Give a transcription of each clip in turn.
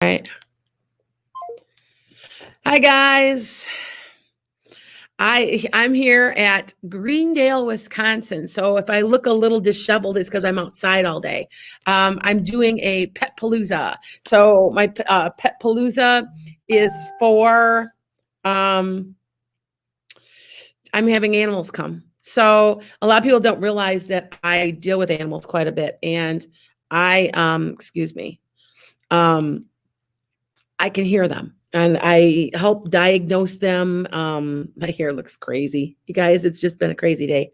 Right. Hi guys. I'm here at Greendale, Wisconsin. So if I look a little disheveled, it's because I'm outside all day. I'm doing a pet palooza. So my pet palooza is for I'm having animals come. So a lot of people don't realize that I deal with animals quite a bit, and I excuse me. I can hear them and I help diagnose them. My hair looks crazy. You guys, it's just been a crazy day.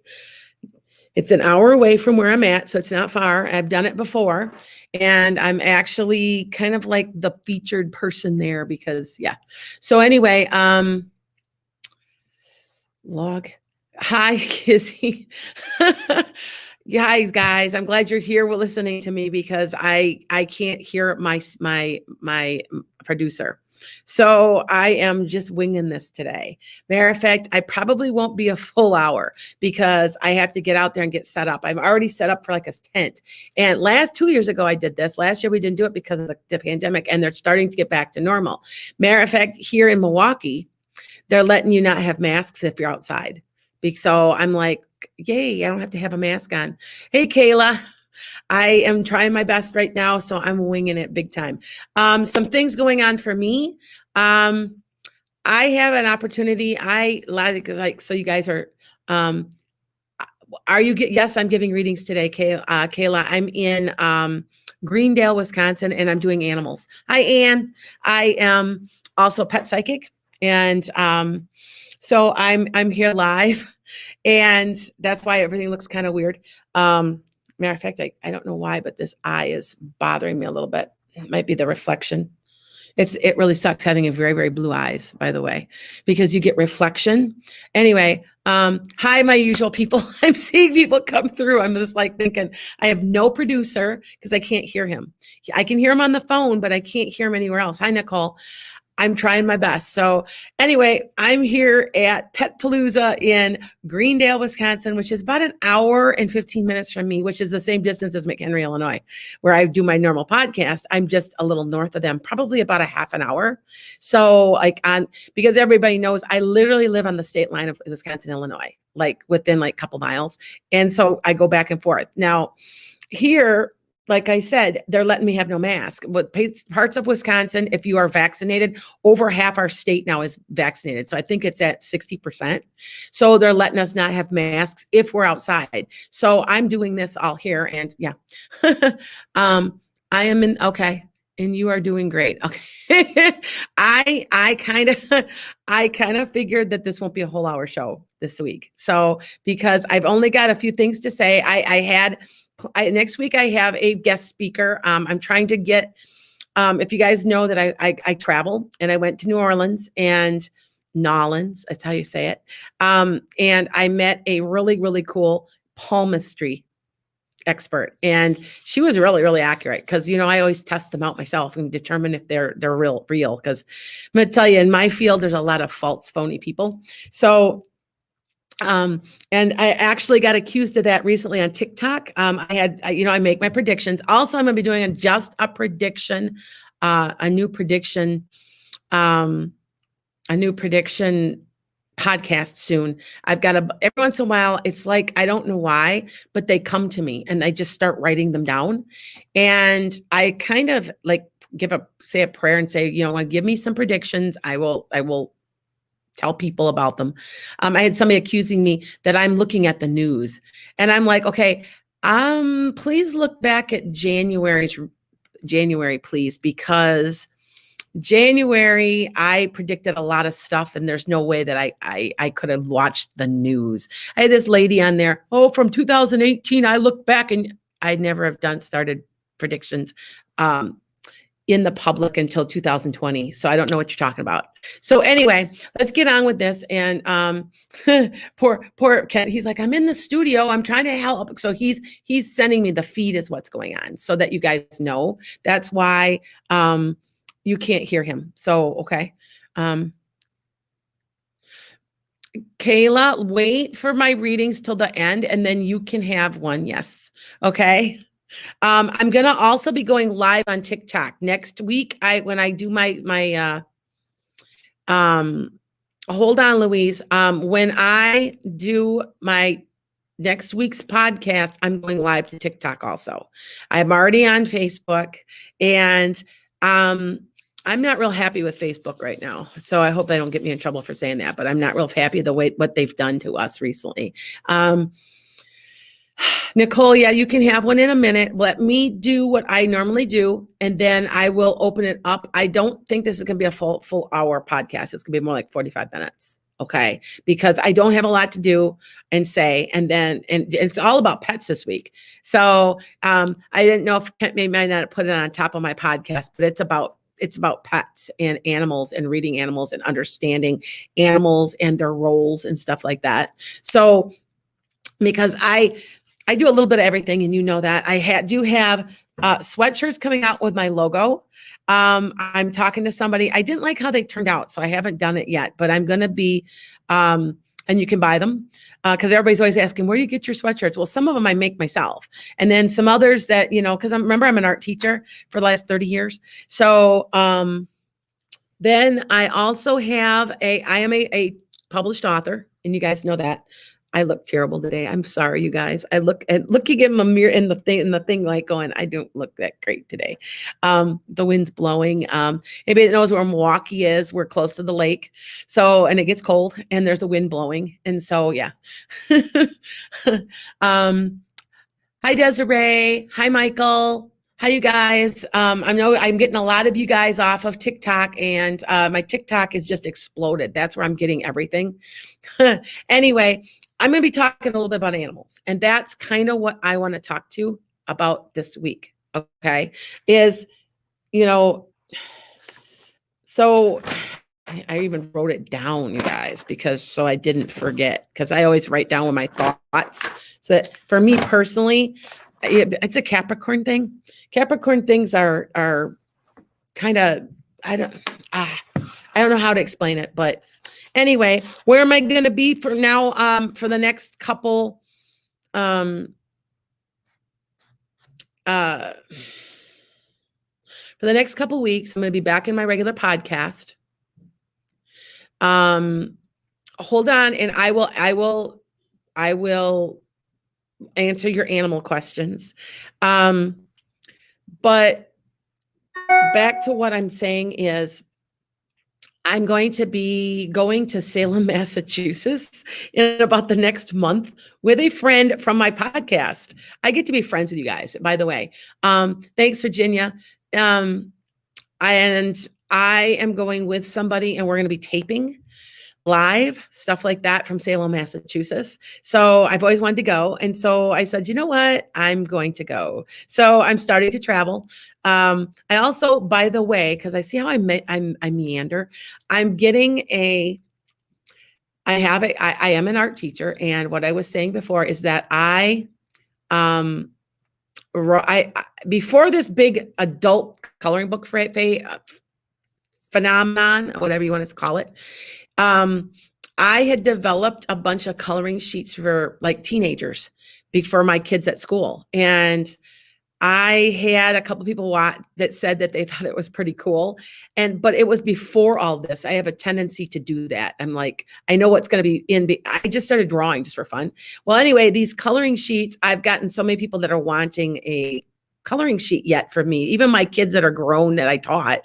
It's an hour away from where I'm at, so it's not far. I've done it before, and I'm actually kind of like the featured person there because, yeah. So anyway, log. Hi, Kizzy. Guys, I'm glad you're here. We're listening to me because I can't hear my producer. So I am just winging this today. Matter of fact, I probably won't be a full hour because I have to get out there and get set up. I'm already set up for like a tent. And 2 years ago, I did this. Last year, we didn't do it because of the pandemic, and they're starting to get back to normal. Matter of fact, here in Milwaukee, they're letting you not have masks if you're outside. So I'm like, yay, I don't have to have a mask on. Hey, Kayla. I am trying my best right now, so I'm winging it big time. Some things going on for me. I have an opportunity. I like so you guys are yes, I'm giving readings today, Kayla. I'm in Greendale, Wisconsin, and I'm doing animals. Hi, Ann. I am also a pet psychic, and so I'm here live, and that's why everything looks kind of weird. Matter of fact, I don't know why, but this eye is bothering me a little bit. It might be the reflection. It really sucks having a very, very blue eyes, by the way, because you get reflection. Anyway, hi, my usual people. I'm seeing people come through. I'm just like thinking, I have no producer because I can't hear him. I can hear him on the phone, but I can't hear him anywhere else. Hi, Nicole. I'm trying my best. So anyway, I'm here at Pet Palooza in Greendale, Wisconsin, which is about an hour and 15 minutes from me, which is the same distance as McHenry, Illinois, where I do my normal podcast. I'm just a little north of them, probably about a half an hour. So because everybody knows I literally live on the state line of Wisconsin, Illinois, like within like a couple miles. And so I go back and forth. Now here, like I said, they're letting me have no mask. What parts of Wisconsin, if you are vaccinated, over half our state now is vaccinated. So I think it's at 60%. So they're letting us not have masks if we're outside. So I'm doing this all here, and yeah, I am in. Okay. And you are doing great. Okay. I kind of figured that this won't be a whole hour show this week. So because I've only got a few things to say, next week I have a guest speaker. I'm trying to get, if you guys know that I travel, and I went to New Orleans and Nolans, that's how you say it. And I met a really, really cool palmistry expert, and she was really, really accurate because I always test them out myself and determine if they're real because I'm gonna tell you, in my field there's a lot of false, phony people. So and I actually got accused of that recently on TikTok. I make my predictions. Also, I'm going to be doing a new prediction podcast soon. I've got every once in a while, it's like, I don't know why, but they come to me and I just start writing them down. And I kind of like say a prayer and say, give me some predictions. I will tell people about them. I had somebody accusing me that I'm looking at the news, and I'm like, okay, please look back at January, please, because January, I predicted a lot of stuff, and there's no way that I could have watched the news. I had this lady on there, from 2018, I look back, and I never have started predictions in the public until 2020. So I don't know what you're talking about. So anyway, let's get on with this. And poor Ken, he's like, I'm in the studio, I'm trying to help. So he's sending me the feed is what's going on, so that you guys know. That's why you can't hear him. So okay. Kayla, wait for my readings till the end, and then you can have one. Yes. Okay. I'm going to also be going live on TikTok next week. When I do my hold on, Louise. When I do my next week's podcast, I'm going live to TikTok also. I'm already on Facebook, and I'm not real happy with Facebook right now. So I hope they don't get me in trouble for saying that, but I'm not real happy what they've done to us recently. Nicole, yeah, you can have one in a minute. Let me do what I normally do, and then I will open it up. I don't think this is going to be a full hour podcast. It's going to be more like 45 minutes. Okay. Because I don't have a lot to do and say, and it's all about pets this week. So I didn't know if maybe I not put it on top of my podcast, but it's about pets and animals and reading animals and understanding animals and their roles and stuff like that. So because I do a little bit of everything, and you know that. I do have sweatshirts coming out with my logo. I'm talking to somebody. I didn't like how they turned out, so I haven't done it yet, but I'm going to be, and you can buy them because everybody's always asking, where do you get your sweatshirts? Well, some of them I make myself. And then some others that, because remember I'm an art teacher for the last 30 years. So then I also have I am a published author, and you guys know that. I look terrible today. I'm sorry, you guys. I looking at my mirror in the thing like going, I don't look that great today. The wind's blowing. Anybody that knows where Milwaukee is, we're close to the lake. So, and it gets cold and there's a wind blowing. And so, yeah. Hi, Desiree. Hi, Michael. Hi, you guys. I know I'm getting a lot of you guys off of TikTok, and my TikTok is just exploded. That's where I'm getting everything. Anyway, I'm going to be talking a little bit about animals, and that's kind of what I want to talk to about this week. Okay. So I even wrote it down, you guys, so I didn't forget, because I always write down my thoughts. So that for me personally, it's a Capricorn thing. Capricorn things are kind of, I don't know how to explain it, but anyway, where am I going to be for now? For the next couple, for the next couple weeks, I'm going to be back in my regular podcast. Hold on, and I will answer your animal questions. But back to what I'm saying is, I'm going to be going to Salem, Massachusetts in about the next month with a friend from my podcast. I get to be friends with you guys, by the way. Thanks, Virginia. And I am going with somebody, and we're going to be taping live, stuff like that, from Salem, Massachusetts. So I've always wanted to go. And so I said, you know what? I'm going to go. So I'm starting to travel. I also, by the way, because I see how I meander, I am an art teacher. And what I was saying before is that before this big adult coloring book phenomenon, whatever you want to call it, I had developed a bunch of coloring sheets for like teenagers for my kids at school. And I had a couple of people that said that they thought it was pretty cool. But it was before all this. I have a tendency to do that. I'm like, I know what's going to be I just started drawing just for fun. Well, anyway, these coloring sheets, I've gotten so many people that are wanting a coloring sheet yet for me, even my kids that are grown that I taught,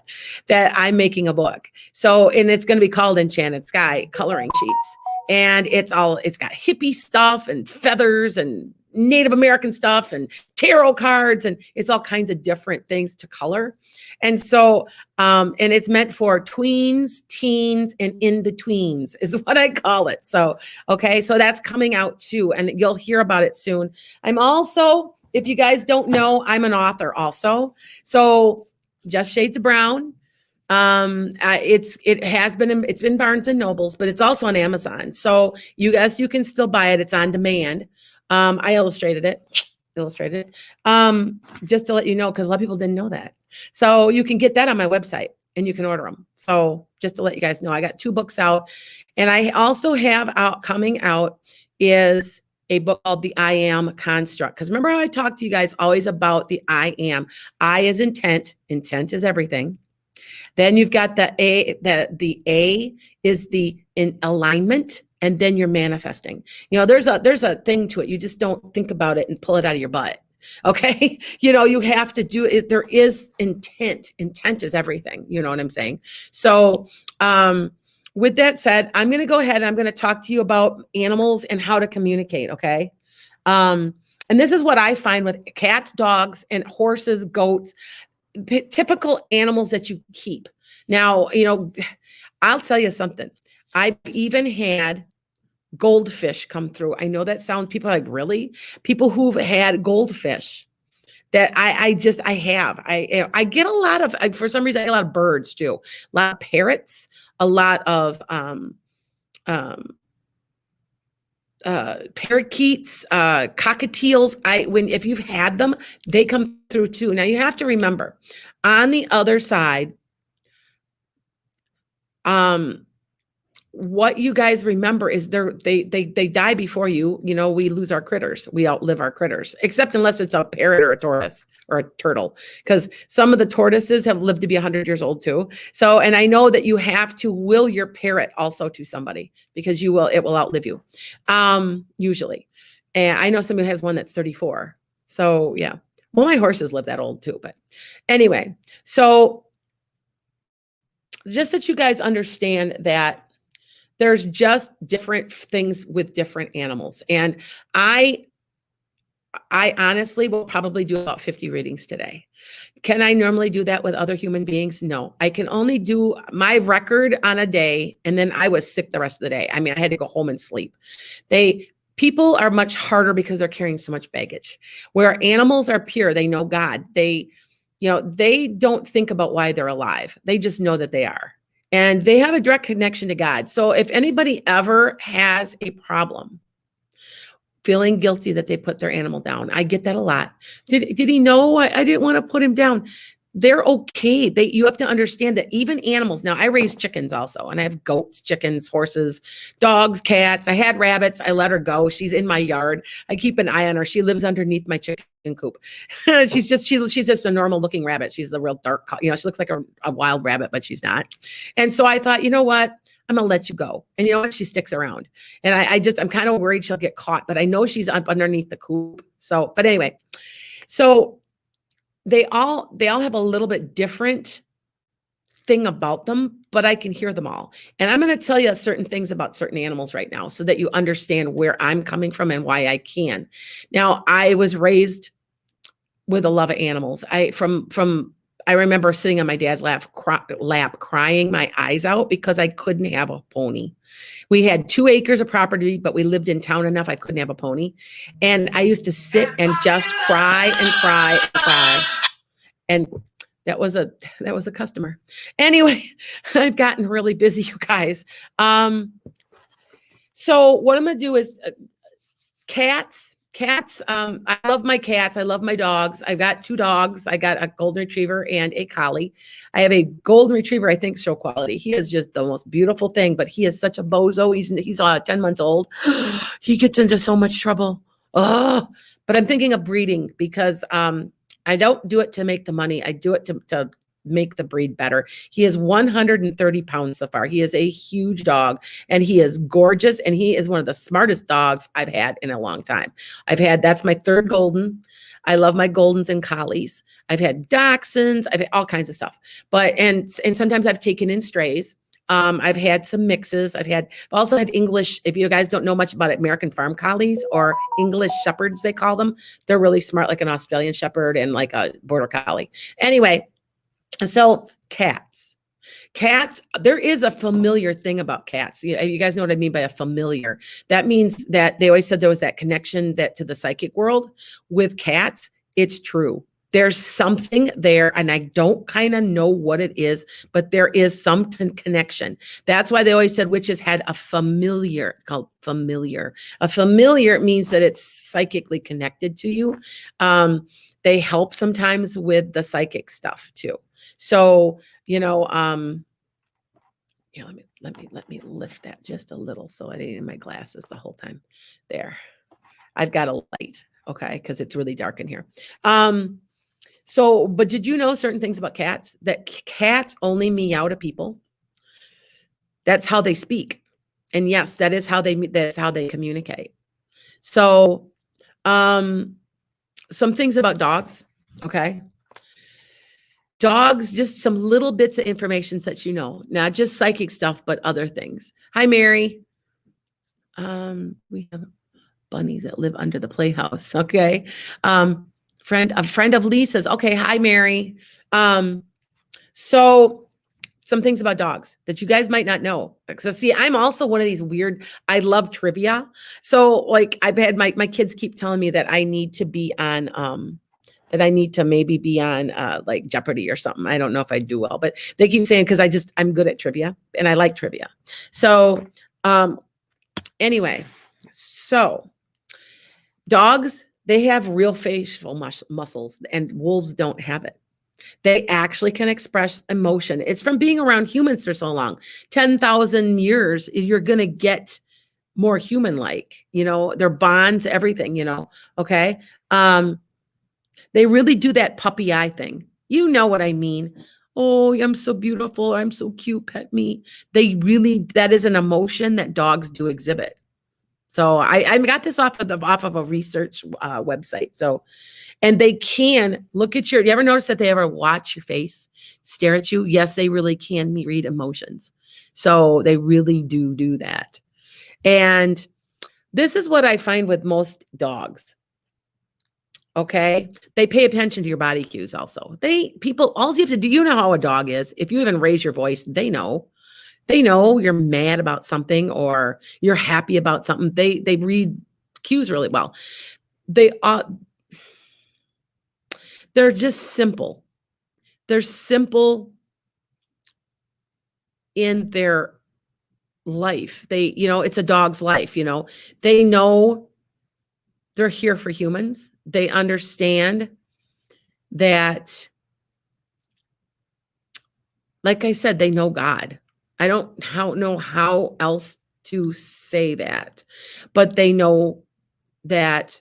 that I'm making a book. So, and it's going to be called Enchanted Sky Coloring Sheets. And it's got hippie stuff and feathers and Native American stuff and tarot cards, and it's all kinds of different things to color. And so, and it's meant for tweens, teens, and in-betweens is what I call it. So, okay. So that's coming out too, and you'll hear about it soon. I'm also, if you guys don't know, I'm an author also. So Just Shades of Brown. It's been Barnes and Nobles, but it's also on Amazon. So you can still buy it. It's on demand. I illustrated it, just to let you know, because a lot of people didn't know that. So you can get that on my website and you can order them. So just to let you guys know, I got 2 books out, and I also have coming out is a book called The I Am Construct. Because remember how I talked to you guys always about the I am. I is intent. Intent is everything. Then you've got the A is the in alignment, and then you're manifesting. There's a thing to it. You just don't think about it and pull it out of your butt. Okay. You have to do it. There is intent. Intent is everything. You know what I'm saying? So, with that said, I'm going to go ahead and I'm going to talk to you about animals and how to communicate. Okay. And this is what I find with cats, dogs, and horses, goats, typical animals that you keep. Now, I'll tell you something. I've even had goldfish come through. I know that sounds, people are like, really? People who've had goldfish that I get a lot of, for some reason, I get a lot of birds too. A lot of parrots, a lot of parakeets, cockatiels. If you've had them, they come through too. Now you have to remember, on the other side, what you guys remember is they die before you. We lose our critters. We outlive our critters, except unless it's a parrot or a tortoise or a turtle, because some of the tortoises have lived to be 100 years old too. So, and I know that you have to will your parrot also to somebody, because it will outlive you, usually. And I know somebody who has one that's 34. So yeah, well, my horses live that old too. But anyway, so just that you guys understand that there's just different things with different animals. And I honestly will probably do about 50 readings today. Can I normally do that with other human beings? No, I can only do my record on a day. And then I was sick the rest of the day. I mean, I had to go home and sleep. People are much harder because they're carrying so much baggage, where animals are pure. They know God. They don't think about why they're alive. They just know that they are. And they have a direct connection to God. So if anybody ever has a problem feeling guilty that they put their animal down, I get that a lot. Did he know I didn't want to put him down? They're okay. You have to understand that even animals. Now I raise chickens also, and I have goats, chickens, horses, dogs, cats. I had rabbits. I let her go. She's in my yard. I keep an eye on her. She lives underneath my chicken coop. she's just a normal looking rabbit. She's the real dark, she looks like a wild rabbit, but she's not. And so I thought, you know what? I'm going to let you go. And you know what? She sticks around. And I'm kind of worried she'll get caught, but I know she's up underneath the coop. So, but anyway, so they all have a little bit different thing about them, but I can hear them all. And I'm going to tell you certain things about certain animals right now so that you understand where I'm coming from and why I can. Now, I was raised with a love of animals. I remember sitting on my dad's lap crying my eyes out because I couldn't have a pony. We had 2 acres of property, but we lived in town enough I couldn't have a pony. And I used to sit and just cry and cry and cry. And that was a customer. Anyway, I've gotten really busy, you guys. So what I'm going to do is cats. I love my cats. I love my dogs. I've got 2 dogs. I got a golden retriever and a collie. I have a golden retriever, I think, show quality. He is just the most beautiful thing, but he is such a bozo. He's 10 months old. He gets into so much trouble. Oh, but I'm thinking of breeding because I don't do it to make the money. I do it to make the breed better. He is 130 pounds so far. He is a huge dog, and he is gorgeous, and he is one of the smartest dogs I've had in a long time. That's my 3rd golden. I love my goldens and collies. I've had dachshunds. I've had all kinds of stuff. And sometimes I've taken in strays. I've had some mixes. I've also had English. If you guys don't know much about it, American farm collies or English shepherds, they call them. They're really smart, like an Australian shepherd and like a border collie. Anyway, so cats, there is a familiar thing about cats. You guys know what I mean by a familiar. That means that they always said there was that connection to the psychic world with cats. It's true. There's something there, and I don't kind of know what it is, but there is some connection. That's why they always said witches had a familiar. It's called familiar. A familiar means that it's psychically connected to you. They help sometimes with the psychic stuff too. So, let me lift that just a little so I didn't in my glasses the whole time. There. I've got a light, okay, because it's really dark in here. But did you know certain things about cats? That cats only meow to people. That's how they speak. And yes, that's how they communicate. So, some things about dogs, okay? Dogs, just some little bits of information that you know, not just psychic stuff, but other things. Hi, Mary. We have bunnies that live under the playhouse. Okay. A friend of Lisa's. Okay. Hi, Mary. So some things about dogs that you guys might not know. So see, I'm also one of these weird, I love trivia. So like I've had my kids keep telling me that I need to be on, that I need to maybe be on like Jeopardy or something. I don't know if I do well, but they keep saying, because I'm good at trivia and I like trivia. So anyway, so dogs, they have real facial muscles, and wolves don't have it. They actually can express emotion. It's from being around humans for so long. 10,000 years, you're going to get more human-like, their bonds, everything, okay? They really do that puppy eye thing. You know what I mean? Oh, I'm so beautiful. I'm so cute. Pet me. That is an emotion that dogs do exhibit. So I got this off of a research website. So, and they can look at you ever notice that they ever watch your face, stare at you? Yes, they really can read emotions. So they really do that. And this is what I find with most dogs. Okay. They pay attention to your body cues also. All you have to do, you know how a dog is. If you even raise your voice, they know. They know you're mad about something or you're happy about something. They read cues really well. They're just simple. They're simple in their life. It's a dog's life, They know they're here for humans. They understand that, like I said, they know God. I don't know how else to say that, but they know that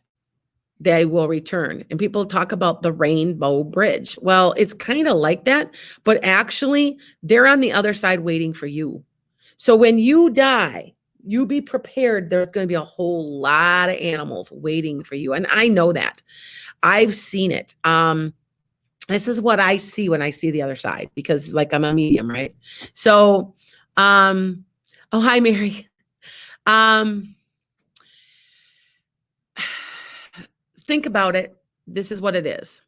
they will return. And people talk about the rainbow bridge. Well, it's kind of like that, but actually they're on the other side waiting for you. So when you die, you be prepared. There's going to be a whole lot of animals waiting for you. And I know that. I've seen it. This is what I see when I see the other side, because like I'm a medium, right? So, oh, hi, Mary. Think about it. This is what it is.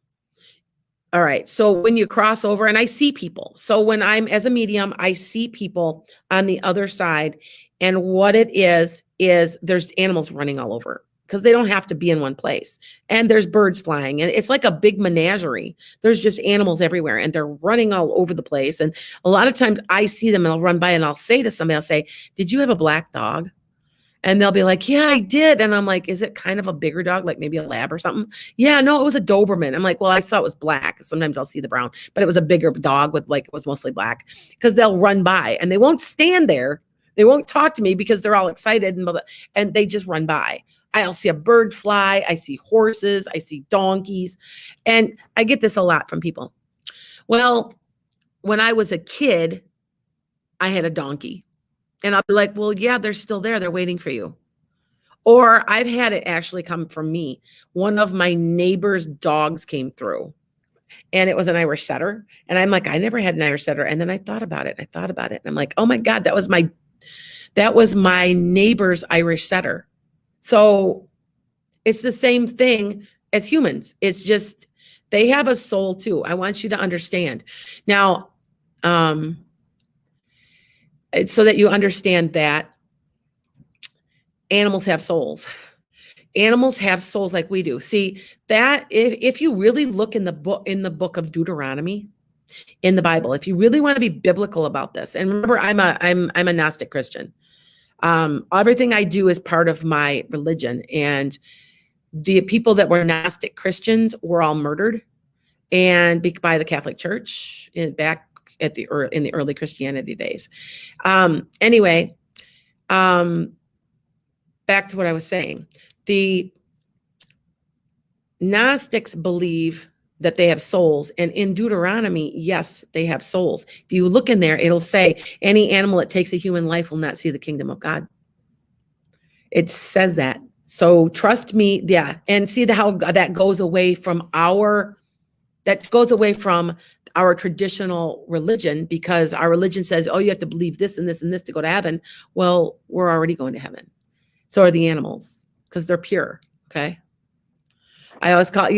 All right. So when you cross over, and I see people. So when I'm as a medium, I see people on the other side. And what it is there's animals running all over, because they don't have to be in one place. And there's birds flying. And it's like a big menagerie. There's just animals everywhere. And they're running all over the place. And a lot of times I see them and I'll run by and I'll say to somebody, I'll say, did you have a black dog? And they'll be like, yeah, I did. And I'm like, is it kind of a bigger dog, like maybe a lab or something? Yeah, no, it was a Doberman. I'm like, well, I saw it was black. Sometimes I'll see the brown, but it was a bigger dog with it was mostly black, because they'll run by and they won't stand there. They won't talk to me because they're all excited and they just run by. I'll see a bird fly. I see horses. I see donkeys. And I get this a lot from people. Well, when I was a kid, I had a donkey. And I'll be like, well, yeah, they're still there. They're waiting for you. Or I've had it actually come from me. One of my neighbor's dogs came through, and it was an Irish setter. And I'm like, I never had an Irish setter. And then I thought about it. And I'm like, oh my God, that was my neighbor's Irish setter. So it's the same thing as humans. It's just, they have a soul too. I want you to understand. Now, so that you understand that animals have souls. Animals have souls like we do. See, that if you really look in the book of Deuteronomy in the Bible, if you really want to be biblical about this, and remember, I'm a Gnostic Christian. Everything I do is part of my religion, and the people that were Gnostic Christians were all murdered by the Catholic Church back in the early Christianity days. Anyway, back to what I was saying. Gnostics believe that they have souls. And in Deuteronomy, yes, they have souls. If you look in there, it'll say any animal that takes a human life will not see the kingdom of God. It says that. So trust me. Yeah. And see how that goes away from our traditional religion, because our religion says, oh, you have to believe this and this and this to go to heaven. Well, we're already going to heaven. So are the animals, because they're pure. Okay. I always call,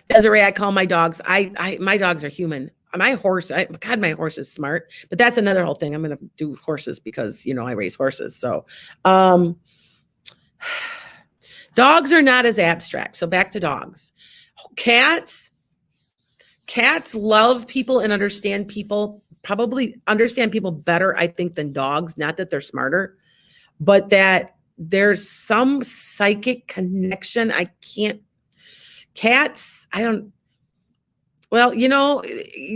Desiree, I call my dogs. My dogs are human. My horse, my horse is smart, but that's another whole thing. I'm going to do horses because, I raise horses. So, dogs are not as abstract. So back to dogs. Cats love people and understand people, probably understand people better, I think, than dogs. Not that they're smarter, but that there's some psychic connection. Cats,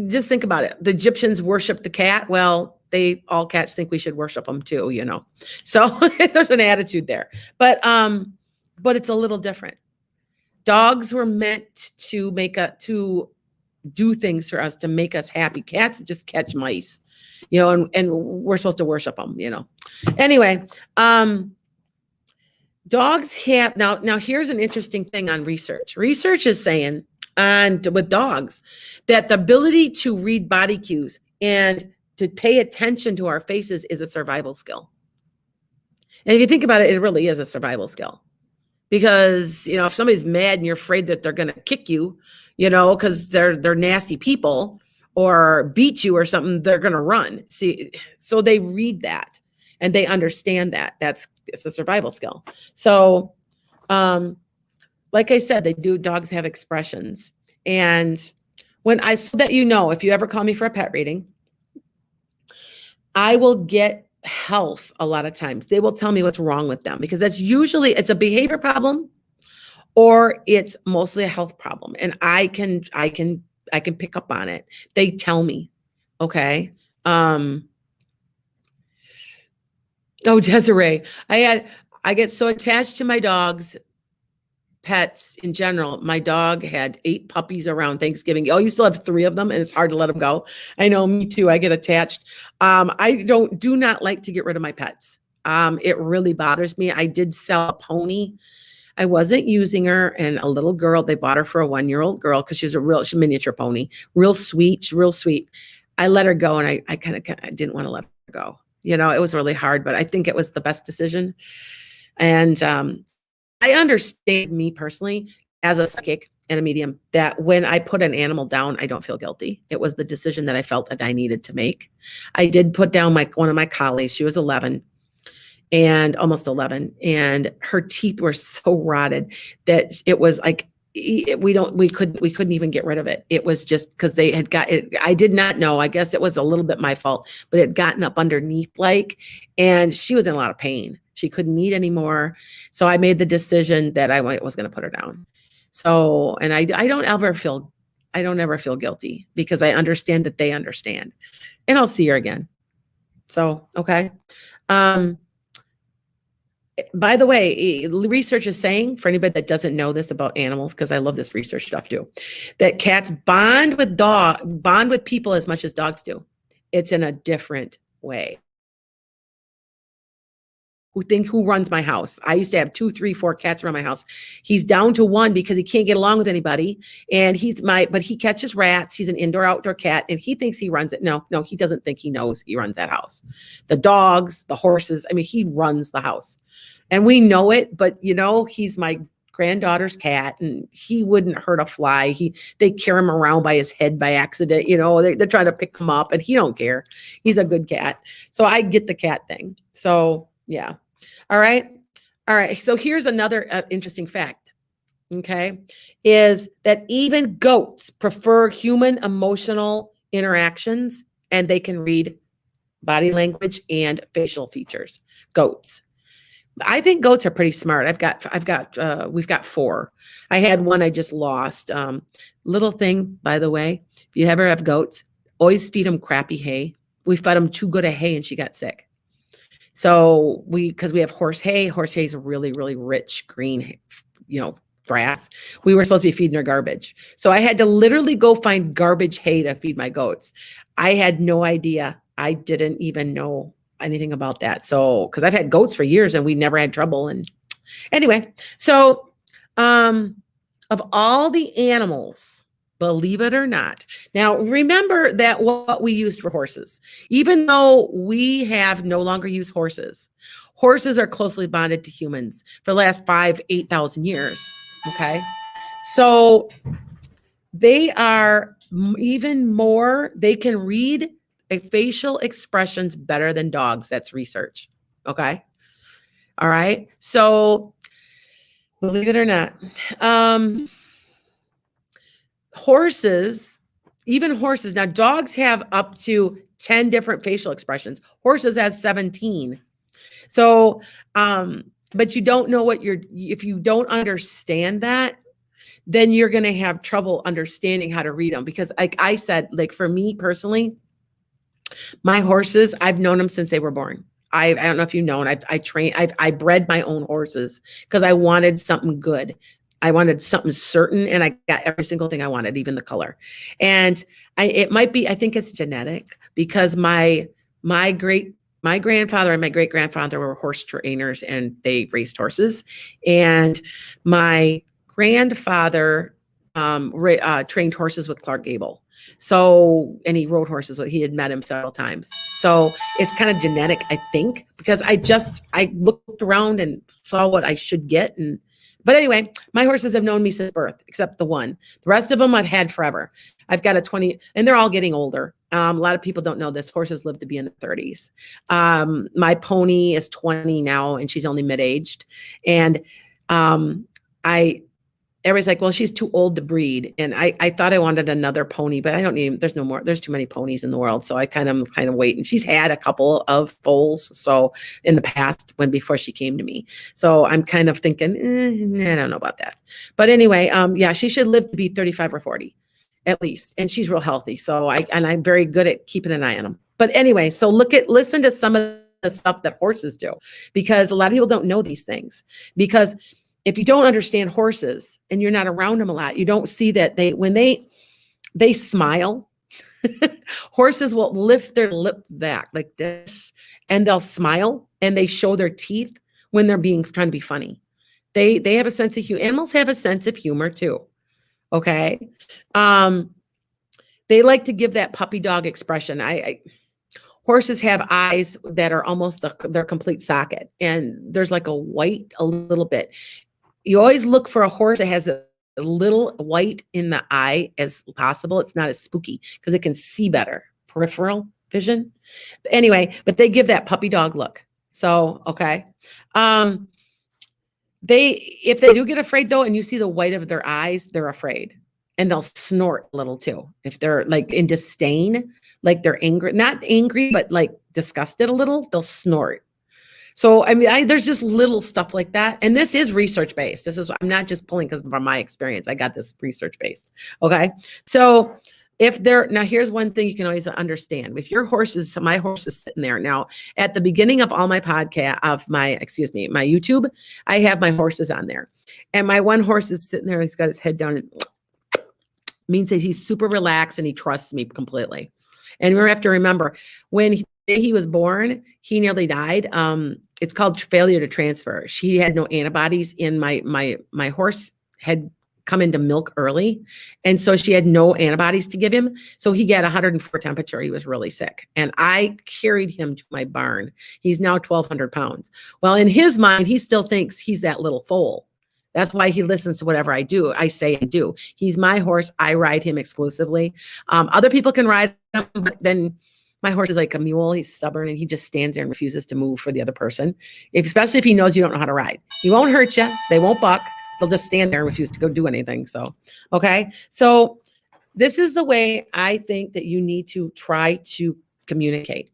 just think about it. The Egyptians worshiped the cat. Well, all cats think we should worship them too, So there's an attitude there. But it's a little different. Dogs were meant to do things for us, to make us happy. Cats just catch mice, and we're supposed to worship them, Anyway, dogs have, now here's an interesting thing on research. Research is saying, and with dogs, that the ability to read body cues and to pay attention to our faces is a survival skill. And if you think about it, it really is a survival skill. Because, if somebody's mad and you're afraid that they're going to kick you, because they're nasty people, or beat you or something, they're going to run. See, so they read that and they understand that. It's a survival skill. So, like I said, dogs have expressions. And so that if you ever call me for a pet reading, I will get health a lot of times. They will tell me what's wrong with them, because that's usually, it's a behavior problem or it's mostly a health problem. And I can pick up on it. They tell me, okay. Oh, Desiree, I get so attached to my dogs, pets in general. My dog had 8 puppies around Thanksgiving. Oh, you still have 3 of them, and it's hard to let them go. I know, me too. I get attached. I do not like to get rid of my pets. It really bothers me. I did sell a pony. I wasn't using her, and a little girl, they bought her for a 1-year-old girl because she's a miniature pony, real sweet. I let her go, and I kind of didn't want to let her go. It was really hard, but I think it was the best decision. And I understand, me personally, as a psychic and a medium, that when I put an animal down, I don't feel guilty. It was the decision that I felt that I needed to make. I did put down one of my collies. She was 11 and almost 11. And her teeth were so rotted that it was like, we couldn't even get rid of it. It was just because they had got it. I did not know. I guess it was a little bit my fault, but it had gotten up underneath and she was in a lot of pain. She couldn't eat anymore. So I made the decision that I was going to put her down. So, and I don't ever feel guilty, because I understand that they understand, and I'll see her again. So, okay. By the way, research is saying, for anybody that doesn't know this about animals, because I love this research stuff too, that cats bond with people as much as dogs do. It's in a different way. Who runs my house? I used to have 2, 3, 4 cats around my house. He's down to 1 because he can't get along with anybody. And but he catches rats. He's an indoor-outdoor cat, and he thinks he runs it. No, he doesn't think he knows he runs that house. The dogs, the horses, he runs the house. And we know it, but he's my granddaughter's cat, and he wouldn't hurt a fly. They carry him around by his head by accident. They're trying to pick him up, and he don't care. He's a good cat. So I get the cat thing. So yeah. All right. So here's another interesting fact. Okay. Is that even goats prefer human emotional interactions, and they can read body language and facial features. Goats. I think goats are pretty smart. We've got 4. I had one I just lost. Little thing, by the way, if you ever have goats, always feed them crappy hay. We fed them too good a hay, and she got sick. So because we have horse hay is really, really rich green, grass. We were supposed to be feeding her garbage. So I had to literally go find garbage hay to feed my goats. I had no idea. I didn't even know anything about that. So, because I've had goats for years and we never had trouble. And anyway, so of all the animals, believe it or not. Now, remember that what we used for horses, even though we have no longer used horses, horses are closely bonded to humans for the last 8,000 years. Okay. So they are even more, they can read facial expressions better than dogs. That's research. Okay. All right. So believe it or not, horses, even horses, now dogs have up to 10 different facial expressions. Horses has 17. So, but you don't know what if you don't understand that, then you're going to have trouble understanding how to read them. Because like I said, like for me personally, my horses, I've known them since they were born. I don't know if you know, and I bred my own horses because I wanted something good. I wanted something certain, and I got every single thing I wanted, even the color. And it might be, I think it's genetic, because my grandfather and my great grandfather were horse trainers and they raced horses. And my grandfather trained horses with Clark Gable. So, and he rode horses. He had met him several times. So it's kind of genetic, I think, because I looked around and saw what I should get. But anyway, my horses have known me since birth, except the one. The rest of them I've had forever. I've got a 20, and they're all getting older. A lot of people don't know this. Horses live to be in the 30s. My pony is 20 now, and she's only mid-aged. And everybody's like, well, she's too old to breed. And I thought I wanted another pony, but I don't need, there's no more, there's too many ponies in the world. So I kind of wait. And she's had a couple of foals. So in the past, before she came to me. So I'm kind of thinking, I don't know about that. But anyway, yeah, she should live to be 35 or 40 at least. And she's real healthy. So I'm very good at keeping an eye on them. But anyway, so listen to some of the stuff that horses do, because a lot of people don't know these things. Because if you don't understand horses and you're not around them a lot, you don't see that when they smile, horses will lift their lip back like this, and they'll smile and they show their teeth when they're trying to be funny. They have a sense of humor. Animals have a sense of humor too. Okay. They like to give that puppy dog expression. Horses have eyes that are almost their complete socket, and there's like a white, a little bit. You always look for a horse that has a little white in the eye as possible. It's not as spooky because it can see better, peripheral vision. Anyway, but they give that puppy dog look. So, okay. If they do get afraid though, and you see the white of their eyes, they're afraid. And they'll snort a little too. If they're like in disdain, like they're angry, not angry, but like disgusted a little, they'll snort. So, I mean, there's just little stuff like that. And this is research-based. I'm not just pulling from my experience. I got this research-based. Okay. So now here's one thing you can always understand. If my horse is sitting there now at the beginning of all my my YouTube, I have my horses on there. And my one horse is sitting there. He's got his head down, and means that he's super relaxed and he trusts me completely. And we have to remember, when he was born, he nearly died. It's called failure to transfer. She had no antibodies in my horse had come into milk early. And so she had no antibodies to give him. So he got 104 temperature. He was really sick. And I carried him to my barn. He's now 1,200 pounds. Well, in his mind, he still thinks he's that little foal. That's why he listens to whatever I say and do. He's my horse. I ride him exclusively. Other people can ride him, but then my horse is like a mule. He's stubborn and he just stands there and refuses to move for the other person. Especially if he knows you don't know how to ride. He won't hurt you. They won't buck. They'll just stand there and refuse to go do anything. So, okay. So this is the way I think that you need to try to communicate.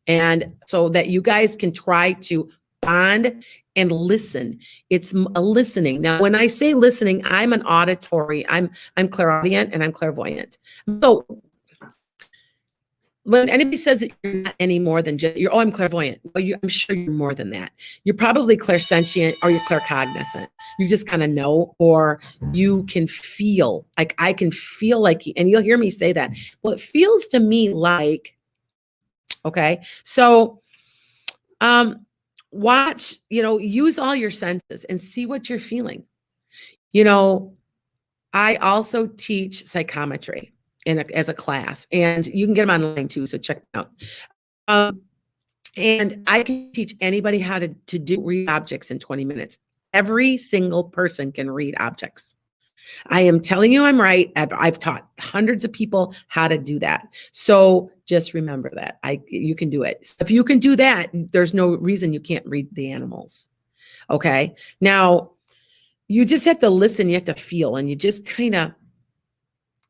And so that you guys can try to bond and listen. It's a listening. Now, when I say listening, I'm an auditory, I'm clairaudient and I'm clairvoyant. So when anybody says that you're not any more than just, you're, oh, I'm clairvoyant. Well, I'm sure you're more than that. You're probably clairsentient or you're claircognizant. You just kind of know, or you can feel, like I can feel like, and you'll hear me say that. Well, it feels to me like, okay, so watch, use all your senses and see what you're feeling. I also teach psychometry as a class, and you can get them online too, so check them out. And I can teach anybody how to read objects in 20 minutes. Every single person can read objects. I am telling you I'm right. I've taught hundreds of people how to do that. So just remember that. You can do it. If you can do that, there's no reason you can't read the animals. Okay? Now, you just have to listen, you have to feel, and you just kind of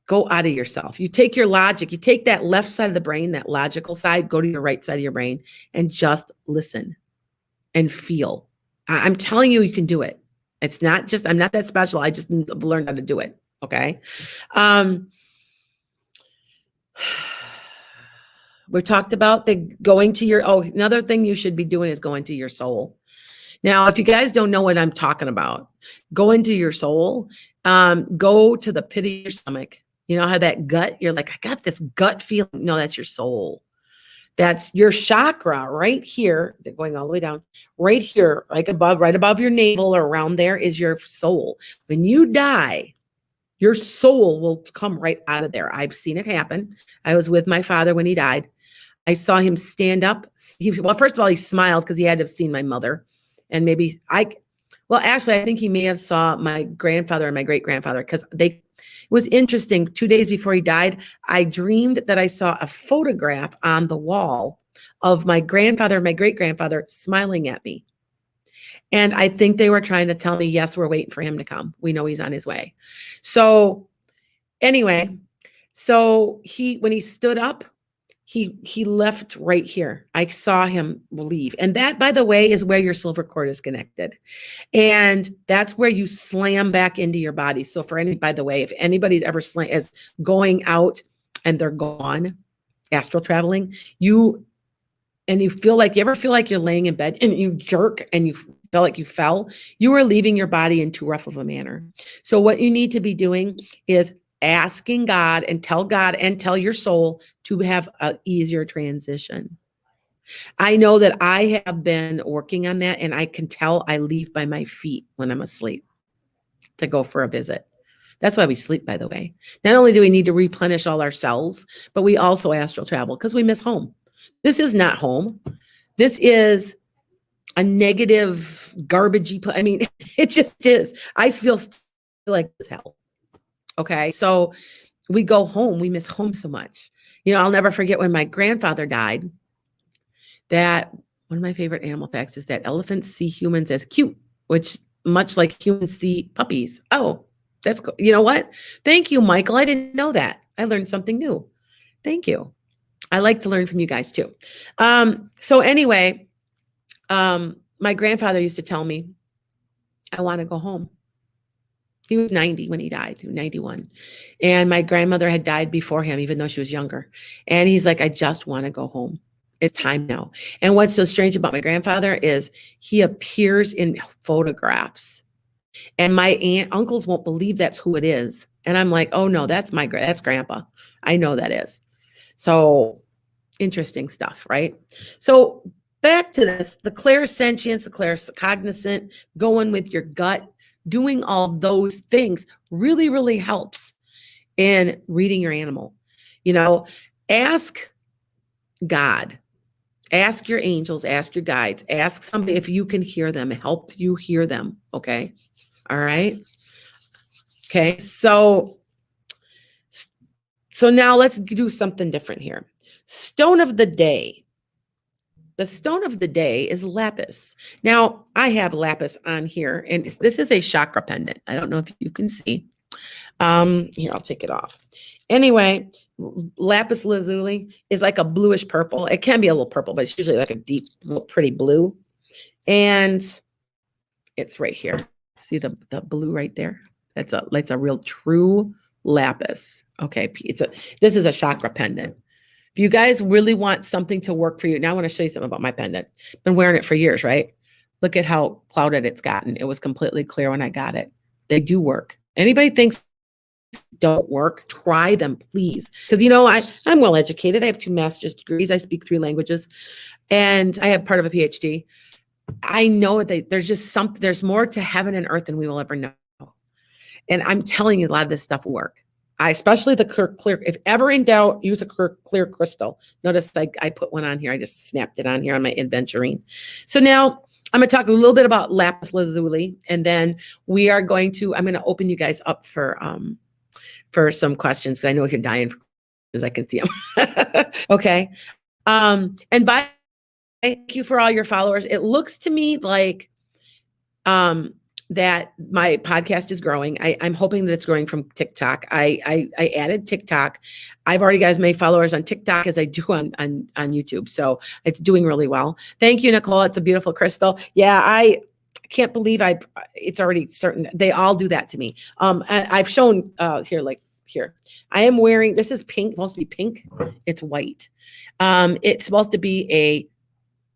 go out of yourself. You take your logic, you take that left side of the brain, that logical side, go to your right side of your brain and just listen and feel. I'm telling you, you can do it. It's not just, I'm not that special. I just learned how to do it. Okay. We talked about going to your, another thing you should be doing is going to your soul. Now, if you guys don't know what I'm talking about, go into your soul, go to the pit of your stomach. You know how that gut, you're like, I got this gut feeling. No, that's your soul. That's your chakra right here, going all the way down, right here, like right above your navel or around there is your soul. When you die, your soul will come right out of there. I've seen it happen. I was with my father when he died. I saw him stand up. Well, first of all, he smiled because he had to have seen my mother. And actually, I think he may have saw my grandfather and my great-grandfather, because it was interesting. 2 days before he died, I dreamed that I saw a photograph on the wall of my grandfather and my great-grandfather smiling at me. And I think they were trying to tell me, yes, we're waiting for him to come. We know he's on his way. So anyway, when he stood up, he left right here. I saw him leave. And that, by the way, is where your silver cord is connected. And that's where you slam back into your body. So by the way, if anybody's ever is going out and they're gone, astral traveling, you ever feel like you're laying in bed and you jerk and you feel like you fell, you are leaving your body in too rough of a manner. So what you need to be doing is asking God and tell your soul to have an easier transition. I know that I have been working on that, and I can tell I leave by my feet when I'm asleep to go for a visit. That's why we sleep, by the way. Not only do we need to replenish all our cells, but we also astral travel because we miss home. This is not home. This is a negative, garbagey place. I mean, it just is. I feel like it's hell. Okay. So we go home. We miss home so much. I'll never forget when my grandfather died, that one of my favorite animal facts is that elephants see humans as cute, which much like humans see puppies. Oh, that's cool. You know what? Thank you, Michael. I didn't know that. I learned something new. Thank you. I like to learn from you guys too. So anyway, my grandfather used to tell me, I want to go home. He was 90 when he died, 91. And my grandmother had died before him, even though she was younger. And he's like, I just want to go home. It's time now. And what's so strange about my grandfather is he appears in photographs. And my uncles won't believe that's who it is. And I'm like, oh no, that's grandpa. I know that is. So interesting stuff, right? So back to this, the clairsentience, the claircognizant, going with your gut, doing all those things really, really helps in reading your animal. Ask God, ask your angels, ask your guides, ask somebody if you can hear them, help you hear them. Okay. All right. Okay. So now let's do something different here. Stone of the day. The stone of the day is lapis. Now, I have lapis on here, and this is a chakra pendant. I don't know if you can see. Here, I'll take it off. Anyway, lapis lazuli is like a bluish purple. It can be a little purple, but it's usually like a deep, pretty blue. And it's right here. See the blue right there? That's a real true lapis. Okay, this is a chakra pendant. If you guys really want something to work for you, now I want to show you something about my pendant. Been wearing it for years, right? Look at how clouded it's gotten. It was completely clear when I got it. They do work. Anybody thinks don't work, try them, please. Because I'm well educated. I have 2 master's degrees. I speak 3 languages, and I have part of a PhD. I know that there's just something. There's more to heaven and earth than we will ever know. And I'm telling you, a lot of this stuff will work. Especially the clear. If ever in doubt, use a clear crystal. Notice I put one on here. I just snapped it on here on my adventuring. So now I'm going to talk a little bit about lapis lazuli, and then I'm going to open you guys up for some questions, because I know you're dying because I can see them. Okay. And thank you for all your followers. It looks to me like that my podcast is growing. I'm hoping that it's growing from TikTok. I added TikTok. I've already got as many followers on TikTok as I do on YouTube. So it's doing really well. Thank you, Nicole. It's a beautiful crystal. Yeah, I can't believe it's already starting. They all do that to me. I've shown here. I am wearing, this is pink, supposed to be pink. It's white. It's supposed to be a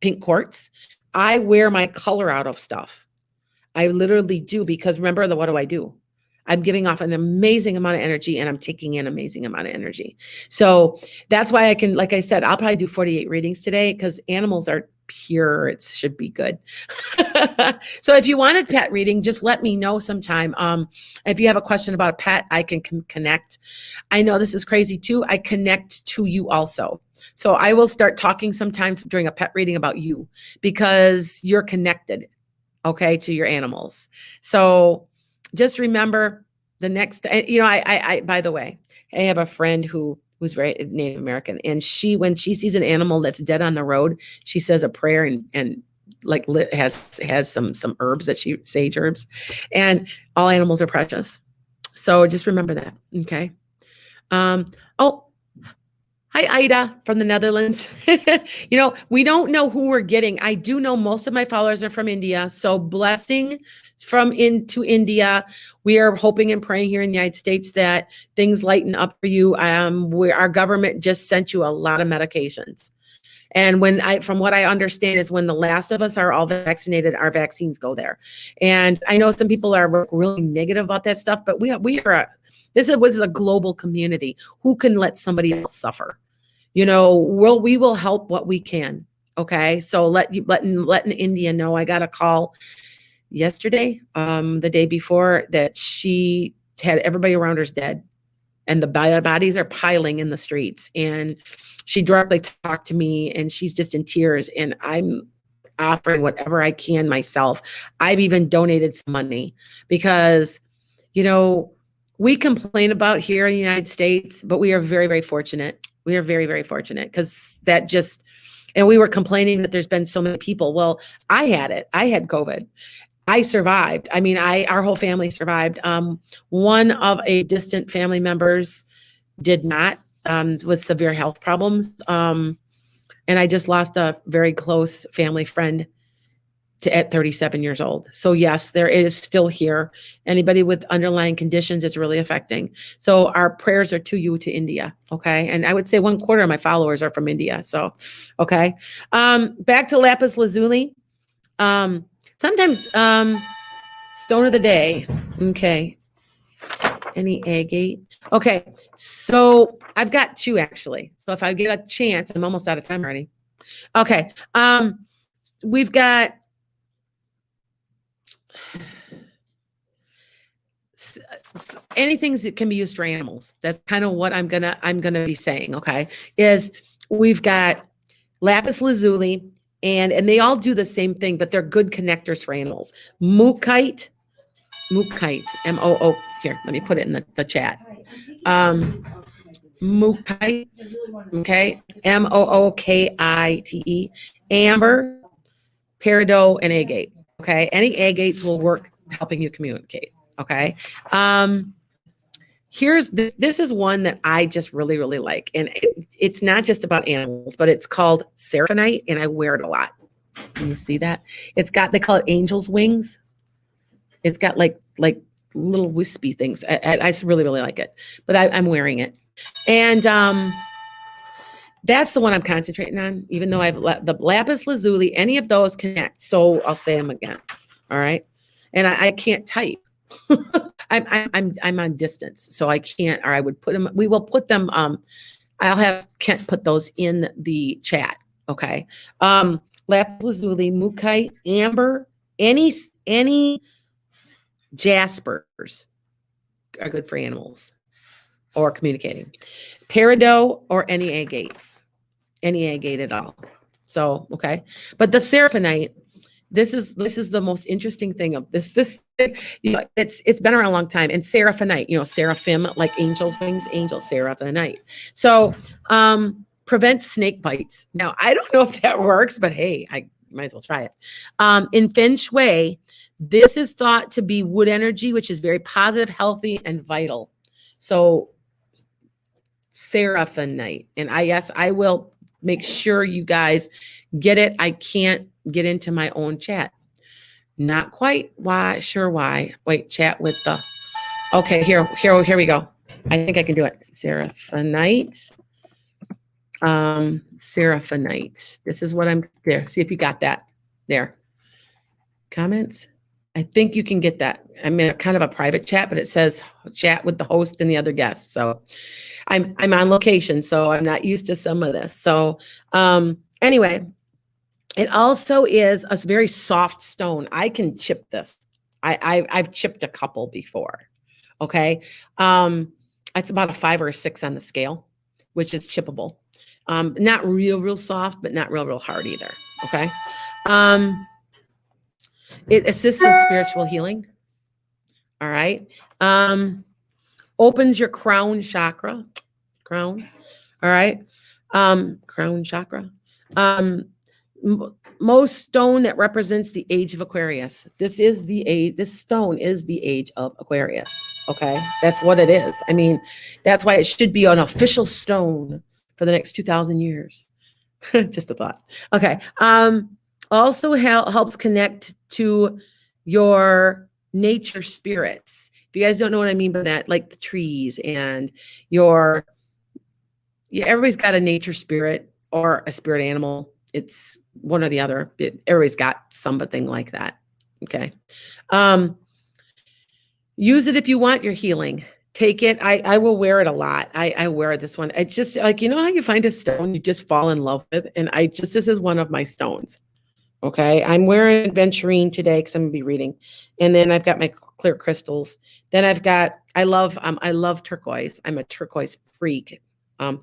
pink quartz. I wear my color out of stuff. I literally do, because remember, what do I do? I'm giving off an amazing amount of energy, and I'm taking in an amazing amount of energy. So that's why I can, like I said, I'll probably do 48 readings today, because animals are pure. It should be good. So if you want a pet reading, just let me know sometime. If you have a question about a pet, I can connect. I know this is crazy too. I connect to you also. So I will start talking sometimes during a pet reading about you, because you're connected, okay, to your animals. So just remember the next, I by the way, I have a friend who's very Native American, and when she sees an animal that's dead on the road, she says a prayer and like has some herbs sage herbs, and all animals are precious. So just remember that. Okay. Oh, hi, Ida from the Netherlands. We don't know who we're getting. I do know most of my followers are from India. So blessing to India. We are hoping and praying here in the United States that things lighten up for you. Our government just sent you a lot of medications. And from what I understand, is when the last of us are all vaccinated, our vaccines go there. And I know some people are really negative about that stuff, but this is a global community. Who can let somebody else suffer? We will help what we can. Okay. So letting India know. I got a call yesterday, the day before, that she had everybody around her's dead, and the bodies are piling in the streets. And she directly talked to me, and she's just in tears, and I'm offering whatever I can myself. I've even donated some money, because, we complain about here in the United States, but we are very, very fortunate. We are very, very fortunate, because and we were complaining that there's been so many people. Well, I had it. I had COVID. I survived. Our whole family survived. One of a distant family members did not, with severe health problems. And I just lost a very close family friend at 37 years old. So yes, there is still here. Anybody with underlying conditions, it's really affecting. So our prayers are to you, to India. Okay. And I would say 1/4 of my followers are from India. So, okay. Back to lapis lazuli. Sometimes, stone of the day. Okay. Any agate. Okay. So I've got 2 actually. So if I get a chance, I'm almost out of time already. Okay. We've got anything that can be used for animals. That's kind of what I'm gonna be saying. Okay, is we've got lapis lazuli, and they all do the same thing, but they're good connectors for animals. Mookite, M-O-O. Here, let me put it in the chat. Mookite, okay, M-O-O-K-I-T-E, amber, peridot, and agate. Okay, any agates will work helping you communicate. Okay. This is one that I just really, really like. And it's not just about animals, but it's called seraphonite, and I wear it a lot. Can you see that? They call it angel's wings. It's got like little wispy things. I really, really like it, but I'm wearing it. And That's the one I'm concentrating on, even though I've the lapis lazuli, any of those connect. So I'll say them again. All right. And I can't type. I'm on distance, so I can't, or I would put them, we will put them, I'll have Kent put those in the chat. Okay. Lapis lazuli, mookaite, amber, any jaspers are good for animals or communicating. Peridot or any agate at all. So, okay. But the seraphonite, this is the most interesting thing of this, you know, it's been around a long time. And seraphonite, you know, seraphim, like angels' wings, angel, seraphonite. So, prevents snake bites. Now, I don't know if that works, but hey, I might as well try it. In Feng Shui, this is thought to be wood energy, which is very positive, healthy, and vital. So, seraphonite, and I will make sure you guys get it. I can't get into my own chat. Not quite sure why. Wait, chat with the, okay, here we go. I think I can do it. Seraphonite. Seraphonite. This is what I'm there. See if you got that there. Comments. I think you can get that. I'm in kind of a private chat, but it says chat with the host and the other guests. So I'm on location, so I'm not used to some of this. So anyway, it also is a very soft stone. I can chip this. I've chipped a couple before. Okay. It's about a 5 or a 6 on the scale, which is chippable. Not real soft, but not real hard either. Okay. It assists with spiritual healing. All right. Opens your crown chakra. Crown. All right. Crown chakra. Most stone that represents the age of Aquarius. This stone is the age of Aquarius. Okay. That's what it is. I mean, that's why it should be an official stone for the next 2,000 years. Just a thought. Okay. Also helps connect to your nature spirits. If you guys don't know what I mean by that, like the trees and everybody's got a nature spirit or a spirit animal. It's one or the other. Everybody's got something like that. Okay. Use it if you want your healing. Take it. I will wear it a lot. I wear this one. It's just like, you know how you find a stone you just fall in love with? And this is one of my stones. Okay. I'm wearing Venturine today because I'm gonna be reading. And then I've got my clear crystals. Then I love turquoise. I'm a turquoise freak.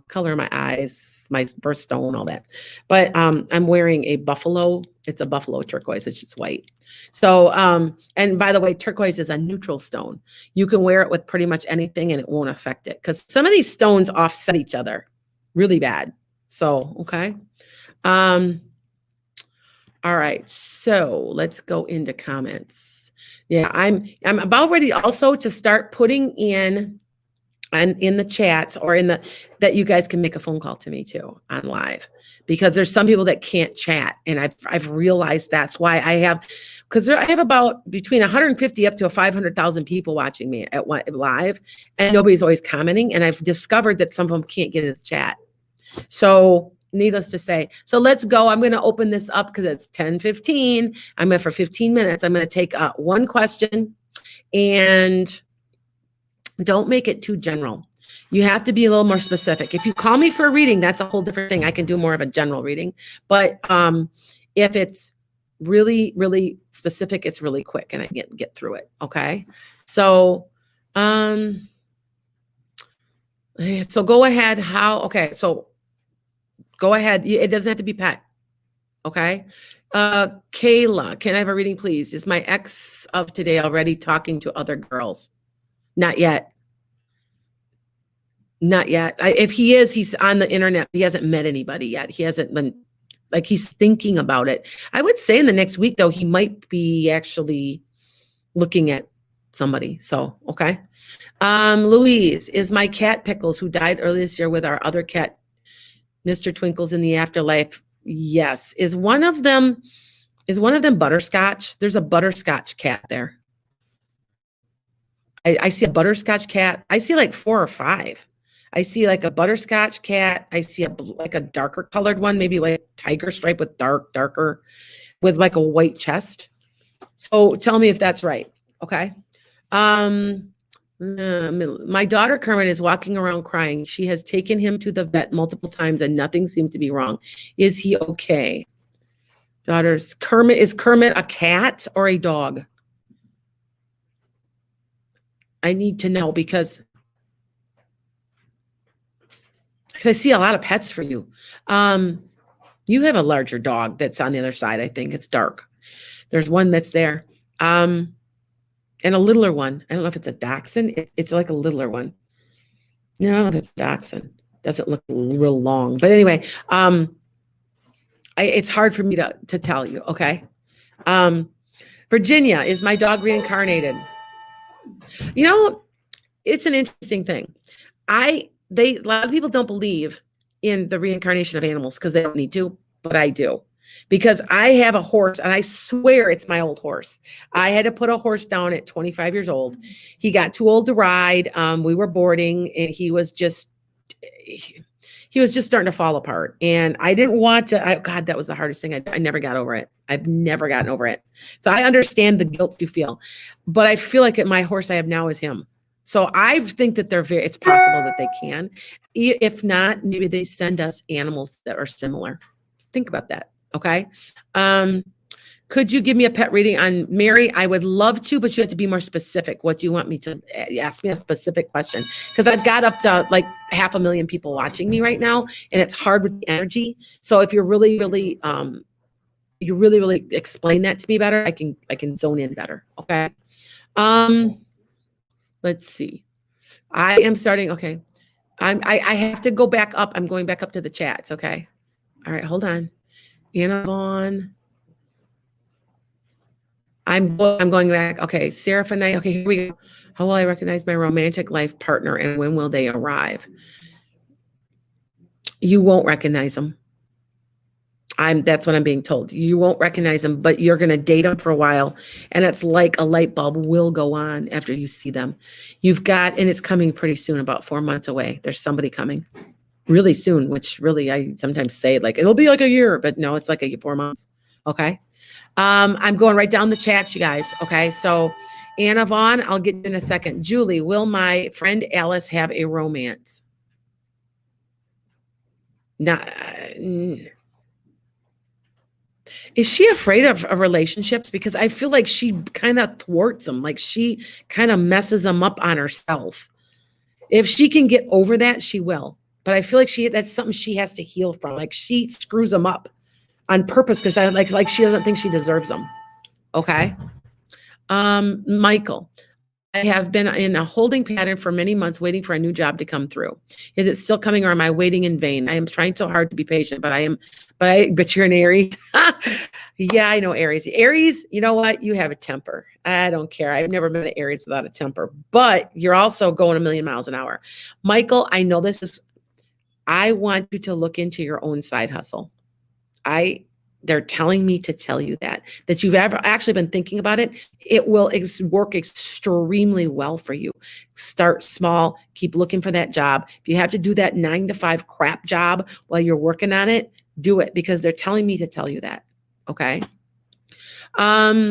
Color of my eyes, my birthstone, all that. But I'm wearing a buffalo. It's a buffalo turquoise. It's just white. So, and by the way, turquoise is a neutral stone. You can wear it with pretty much anything and it won't affect it because some of these stones offset each other really bad. So, okay. All right. So let's go into comments. Yeah, I'm about ready also to start putting in the chats or that you guys can make a phone call to me too on live, because there's some people that can't chat. And I've realized that's why I have about between 150 up to 500,000 people watching me at live, and nobody's always commenting. And I've discovered that some of them can't get in the chat. So needless to say, so let's go. I'm going to open this up because it's 10:15. I'm going for 15 minutes. I'm going to take one question, and don't make it too general. You have to be a little more specific. If you call me for a reading, that's a whole different thing. I can do more of a general reading. But if it's really, really specific, it's really quick and I get through it. Okay. So so go ahead. So go ahead. It doesn't have to be pet. Okay. Kayla, can I have a reading, please? Is my ex of today already talking to other girls? Not yet. Not yet. If he is, he's on the internet. He hasn't met anybody yet. He hasn't been, like, he's thinking about it. I would say in the next week, though, he might be actually looking at somebody. So, okay. Louise, is my cat Pickles, who died earlier this year with our other cat, Mr. Twinkles, in the afterlife? Yes. Is one of them Butterscotch? There's a Butterscotch cat there. I see a Butterscotch cat. I see like 4 or 5. I see like a butterscotch cat. I see like a darker colored one, maybe like tiger stripe with darker, with like a white chest. So tell me if that's right. Okay. My daughter Kermit is walking around crying. She has taken him to the vet multiple times and nothing seemed to be wrong. Is he okay? Is Kermit a cat or a dog? I need to know because I see a lot of pets for you. You have a larger dog that's on the other side. I think it's dark. There's one that's there. And a littler one. I don't know if it's a dachshund. It's like a littler one. No, it's a dachshund. Doesn't look real long. But anyway, it's hard for me to tell you, okay? Virginia, is my dog reincarnated? You know, it's an interesting thing. A lot of people don't believe in the reincarnation of animals because they don't need to, but I do. Because I have a horse and I swear it's my old horse. I had to put a horse down at 25 years old. He got too old to ride. We were boarding and he was just starting to fall apart. And I didn't want to, God, that was the hardest thing. I never got over it. I've never gotten over it. So I understand the guilt you feel, but I feel like my horse I have now is him. So I think that it's possible that they can. If not, maybe they send us animals that are similar. Think about that. Okay. Could you give me a pet reading on Mary? I would love to, but you have to be more specific. What do you want me to ask me a specific question? Because I've got up to like 500,000 people watching me right now, and it's hard with the energy. So if you're really, really, really explain that to me better, I can zone in better. Okay. Let's see. I am starting. Okay. I have to go back up. I'm going back up to the chats. Okay. All right. Hold on. Anna Vaughn. I'm going back. Okay. Seraphina. Okay. Here we go. How will I recognize my romantic life partner and when will they arrive? You won't recognize them. That's what I'm being told. You won't recognize them, but you're going to date them for a while. And it's like a light bulb will go on after you see them. And it's coming pretty soon, about 4 months away. There's somebody coming really soon, which really I sometimes say like, it'll be like a year, but no, it's like 4 months. Okay. I'm going right down the chats, you guys. Okay. So Anna Vaughn, I'll get you in a second. Julie, will my friend Alice have a romance? Is she afraid of relationships? Because I feel like she kind of thwarts them. Like she kind of messes them up on herself. If she can get over that, she will. But I feel like that's something she has to heal from. Like she screws them up on purpose because like she doesn't think she deserves them. Okay. Michael, I have been in a holding pattern for many months waiting for a new job to come through. Is it still coming or am I waiting in vain? I am trying so hard to be patient, but you're an Aries. Yeah, I know Aries. Aries, you know what? You have a temper. I don't care. I've never met an Aries without a temper, but you're also going 1,000,000 miles an hour. Michael, I know I want you to look into your own side hustle. They're telling me to tell you that you've ever actually been thinking about it. It will work extremely well for you. Start small, keep looking for that job. If you have to do that 9 to 5 crap job while you're working on it, do it because they're telling me to tell you that. Okay.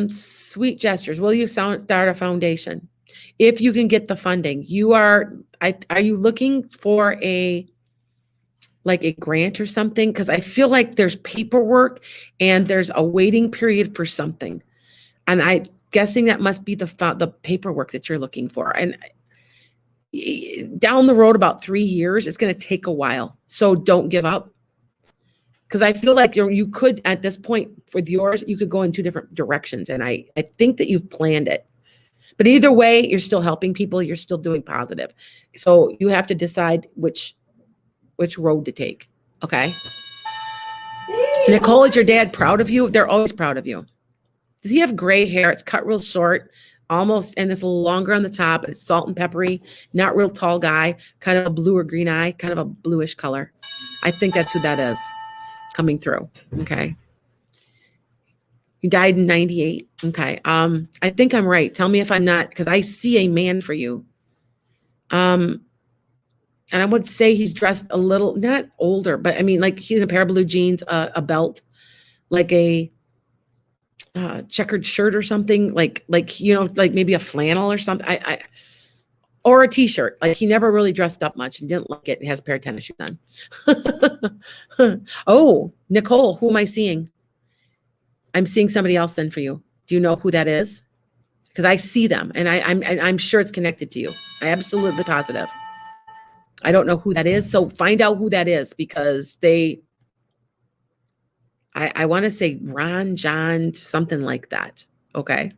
Sweet gestures. Will you start a foundation? If you can get the funding, are you looking for like a grant or something? Because I feel like there's paperwork and there's a waiting period for something. And I'm guessing that must be the paperwork that you're looking for. And down the road, about 3 years, it's going to take a while. So don't give up. Because I feel like you could, at this point, with yours, you could go in 2 different directions. And I think that you've planned it. But either way, you're still helping people. You're still doing positive. So you have to decide which road to take. Okay. Nicole, is your dad proud of you? They're always proud of you. Does he have gray hair? It's cut real short, almost, and it's a little longer on the top. It's salt and peppery, not real tall guy, kind of a blue or green eye, kind of a bluish color. I think that's who that is coming through. Okay. He died in 98. Okay. I think I'm right. Tell me if I'm not, because I see a man for you. And I would say he's dressed a little, not older, but I mean, like he's in a pair of blue jeans, a belt, like a checkered shirt or something, like like maybe a flannel or something. Or a t-shirt. Like he never really dressed up much and didn't like it. He has a pair of tennis shoes on. Oh, Nicole, who am I seeing? I'm seeing somebody else then for you. Do you know who that is? Because I see them and I'm sure it's connected to you. I absolutely positive. I don't know who that is. So find out who that is because I want to say Ron, John, something like that. Okay.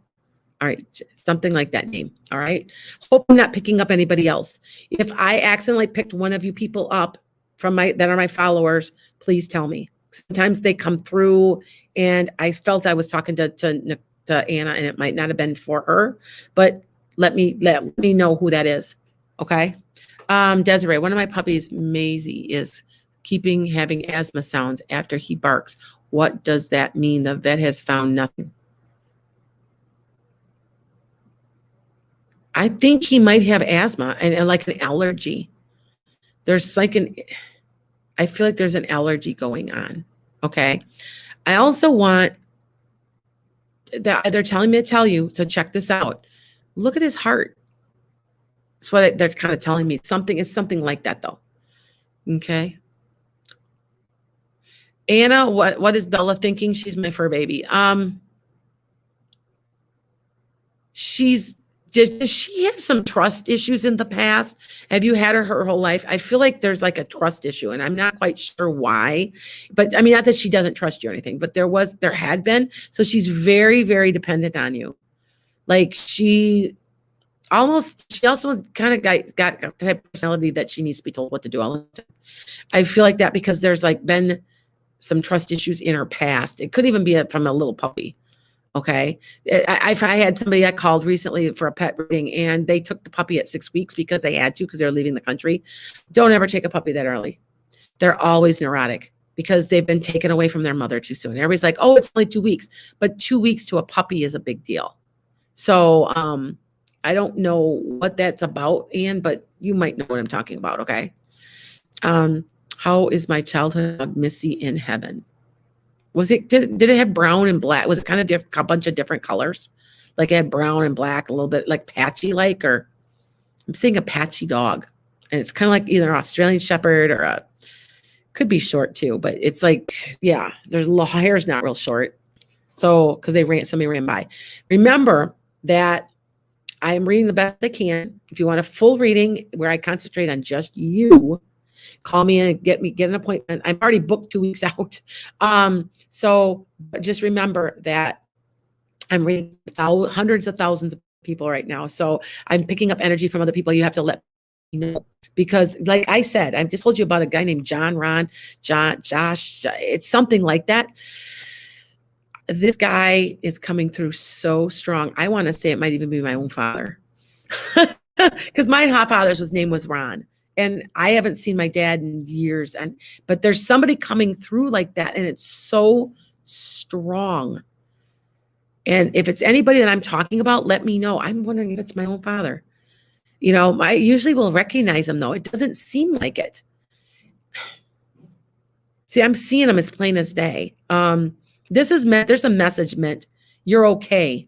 All right. Something like that name. All right. Hope I'm not picking up anybody else. If I accidentally picked one of you people up from that are my followers, please tell me. Sometimes they come through and I felt I was talking to Anna and it might not have been for her, but let me know who that is. Okay. Desiree, one of my puppies, Maisie, is having asthma sounds after he barks. What does that mean? The vet has found nothing. I think he might have asthma and like an allergy. There's like I feel like there's an allergy going on. Okay. I also want that they're telling me to tell you, so check this out. Look at his heart. That's what they're kind of telling me. It's something like that though. Okay. Anna, what is Bella thinking? She's my fur baby. Does she have some trust issues in the past? Have you had her whole life? I feel like there's like a trust issue and I'm not quite sure why, but I mean, not that she doesn't trust you or anything, but there had been. So she's very, very dependent on you. Like she also kind of got the type of personality that she needs to be told what to do all the time. I feel like that because there's like been some trust issues in her past. It could even be from a little puppy. Okay. I had somebody that called recently for a pet reading and they took the puppy at 6 weeks because they had to, because they're leaving the country. Don't ever take a puppy that early. They're always neurotic because they've been taken away from their mother too soon. Everybody's like, oh, it's only 2 weeks, but 2 weeks to a puppy is a big deal. So, I don't know what that's about, Anne, but you might know what I'm talking about. Okay. How is my childhood dog Missy in heaven? Did it have brown and black? Was it kind of a bunch of different colors? Like it had brown and black, a little bit like patchy like, or I'm seeing a patchy dog and it's kind of like either an Australian Shepherd or could be short too, but it's like, yeah, there's hair's not real short. So, cause somebody ran by. Remember that I'm reading the best I can. If you want a full reading where I concentrate on just you, call me and get an appointment. I'm already booked 2 weeks out. So just remember that I'm reading hundreds of thousands of people right now. So I'm picking up energy from other people. You have to let me know because like I said, I just told you about a guy named Josh. It's something like that. This guy is coming through so strong. I want to say it might even be my own father because my father's name was Ron. And I haven't seen my dad in years. But there's somebody coming through like that. And it's so strong. And if it's anybody that I'm talking about, let me know. I'm wondering if it's my own father. I usually will recognize him though. It doesn't seem like it. See, I'm seeing him as plain as day. There's a message meant you're okay.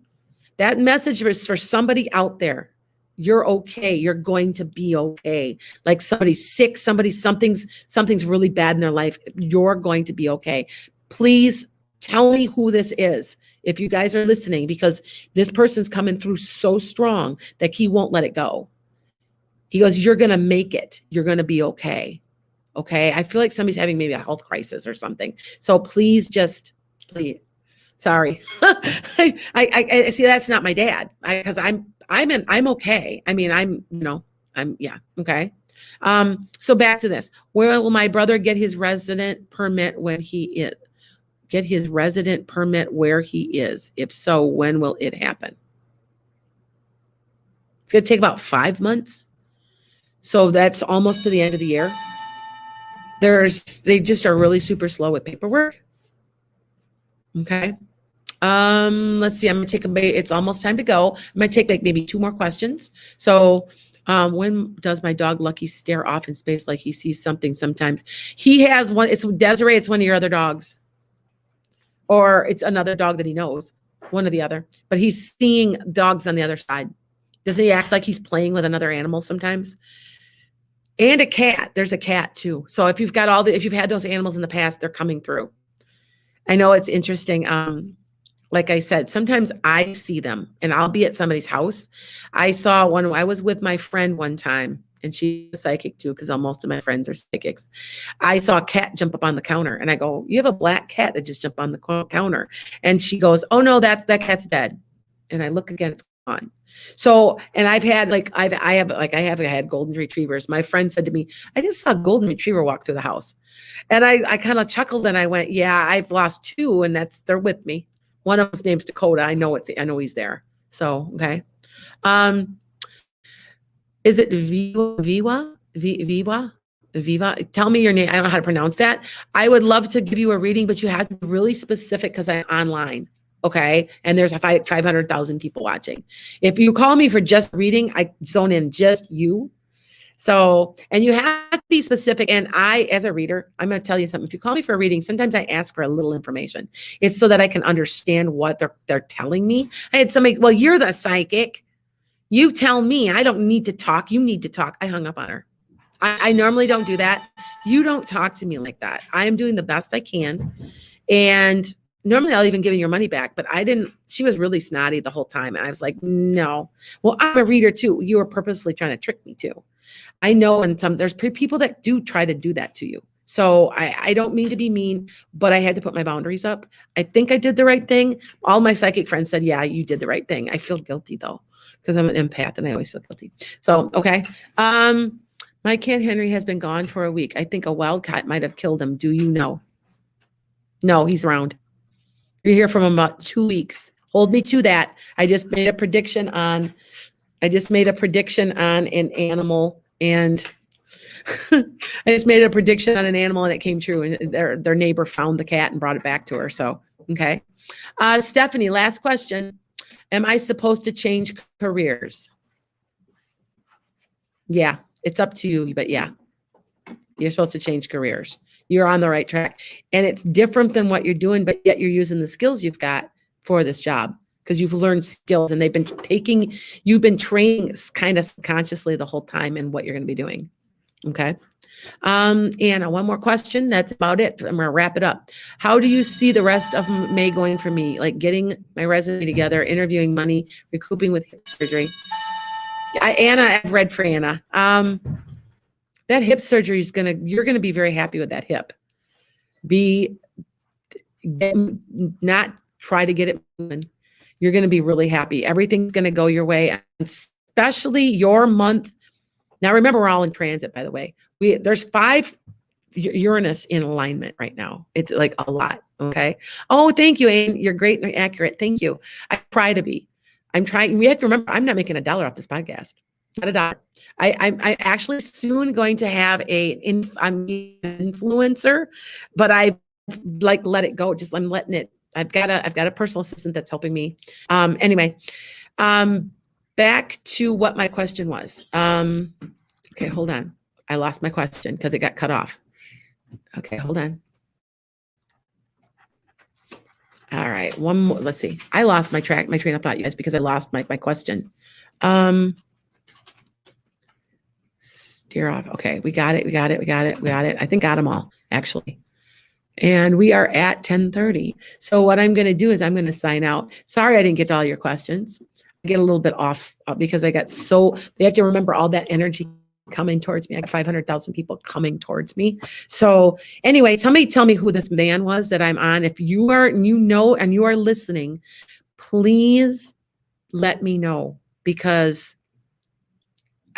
That message is for somebody out there. You're okay. You're going to be okay. Like somebody's sick, something's really bad in their life. You're going to be okay. Please tell me who this is if you guys are listening, because this person's coming through so strong that he won't let it go. He goes, you're going to make it. You're going to be okay. Okay. I feel like somebody's having maybe a health crisis or something. So please. Sorry. I see that's not my dad because I'm okay. I mean, yeah. Okay. So back to this. Where will my brother get his resident permit where he is? If so, when will it happen? It's going to take about 5 months. So that's almost to the end of the year. They just are really super slow with paperwork. Okay. Let's see. I'm going to take it's almost time to go. I'm going to take like maybe 2 more questions. So When does my dog Lucky stare off in space like he sees something sometimes? He has one. It's Desiree. It's one of your other dogs. Or it's another dog that he knows. One or the other. But he's seeing dogs on the other side. Does he act like he's playing with another animal sometimes? And a cat. There's a cat too. So if you've had those animals in the past, they're coming through. I know it's interesting. Like I said, sometimes I see them and I'll be at somebody's house. I saw one, I was with my friend one time and she's a psychic too, because most of my friends are psychics. I saw a cat jump up on the counter and I go, you have a black cat that just jumped on the counter. And she goes, oh no, that cat's dead. And I look again, it's gone. So, and I've had I have had golden retrievers. My friend said to me, I just saw a golden retriever walk through the house. And I kind of chuckled and I went, yeah, I've lost two and they're with me. One of them's name's Dakota. I know he's there. So, okay. Is it Viva? Tell me your name. I don't know how to pronounce that. I would love to give you a reading, but you have to be really specific because I'm online. Okay. And there's 500,000 people watching. If you call me for just reading, I zone in just you. So, and you have to be specific. And I, as a reader, I'm going to tell you something. If you call me for a reading, sometimes I ask for a little information. It's so that I can understand what they're telling me. I had somebody, well, you're the psychic. You tell me. I don't need to talk. You need to talk. I hung up on her. I normally don't do that. You don't talk to me like that. I am doing the best I can. And normally I'll even give you your money back, but she was really snotty the whole time. And I was like, no. Well, I'm a reader too. You were purposely trying to trick me too. I know, and there's people that do try to do that to you. So I don't mean to be mean, but I had to put my boundaries up. I think I did the right thing. All my psychic friends said, yeah, you did the right thing. I feel guilty though, because I'm an empath and I always feel guilty. So, okay. My cat Henry has been gone for a week. I think a wildcat might have killed him. Do you know? No, he's around. You're here from about 2 weeks. Hold me to that. I just made a prediction on an animal, and I just made a prediction on an animal and it came true. And their neighbor found the cat and brought it back to her. So, okay. Stephanie, last question. Am I supposed to change careers? Yeah, it's up to you, but yeah, you're supposed to change careers. You're on the right track. And it's different than what you're doing, but yet you're using the skills you've got for this job because you've learned skills and you've been training kind of subconsciously the whole time in what you're going to be doing. Okay. And one more question. That's about it. I'm going to wrap it up. How do you see the rest of May going for me? Like getting my resume together, interviewing money, recouping with hip surgery. Anna, I've read for Anna. That hip surgery you're going to be very happy with that hip. Not try to get it moving. You're going to be really happy. Everything's going to go your way, especially your month. Now, remember, we're all in transit, by the way. There's 5 Uranus in alignment right now. It's like a lot. Okay. Oh, thank you, Anne. You're great and accurate. Thank you. I try to be. I'm trying. We have to remember, I'm not making $1 off this podcast. Not $1. I'm actually soon going to have I'm an influencer, but I let it go. I'm letting it. I've got a personal assistant that's helping me. Anyway, back to what my question was. Okay, hold on. I lost my question because it got cut off. Okay, hold on. All right, one more. Let's see. I lost my train of thought, you guys, because I lost my question. Steer off. Okay, we got it. I think got them all, actually. And we are at 10:30. So what I'm going to do is I'm going to sign out. Sorry, I didn't get to all your questions. I get a little bit off because they have to remember all that energy coming towards me. I got 500,000 people coming towards me. So anyway, tell me who this man was that I'm on. If you are, and you are listening, please let me know because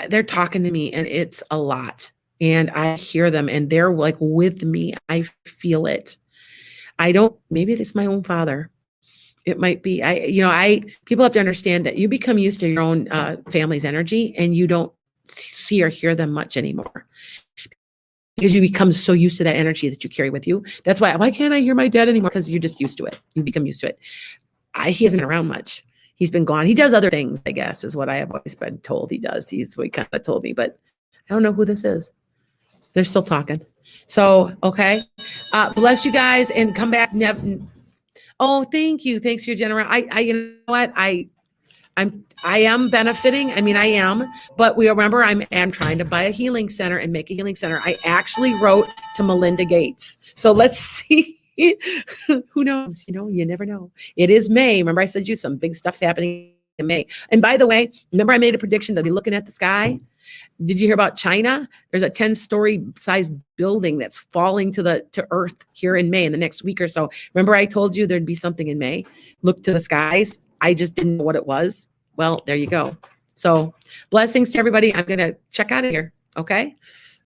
they're talking to me and it's a lot and I hear them and they're like with me. I feel it. Maybe it's my own father. It might be, people have to understand that you become used to your own family's energy and you don't see or hear them much anymore because you become so used to that energy that you carry with you. That's why can't I hear my dad anymore? Because you're just used to it. You become used to it. He isn't around much. He's been gone. He does other things, I guess, is what I have always been told he does. He's what he kind of told me, but I don't know who this is. They're still talking. So, okay. Bless you guys and come back. Oh, thank you. Thanks for your generosity. You know what? I am benefiting. I mean, I am, but we remember I'm trying to buy a healing center and make a healing center. I actually wrote to Melinda Gates. So let's see. Who knows? You know, you never know. It is May. Remember I said you some big stuff's happening in May. And by the way, remember I made a prediction to be looking at the sky? Did you hear about China? There's a 10-story size building that's falling to earth here in May in the next week or so. Remember I told you there'd be something in May? Look to the skies. I just didn't know what it was. Well, there you go. So blessings to everybody. I'm going to check out of here. Okay.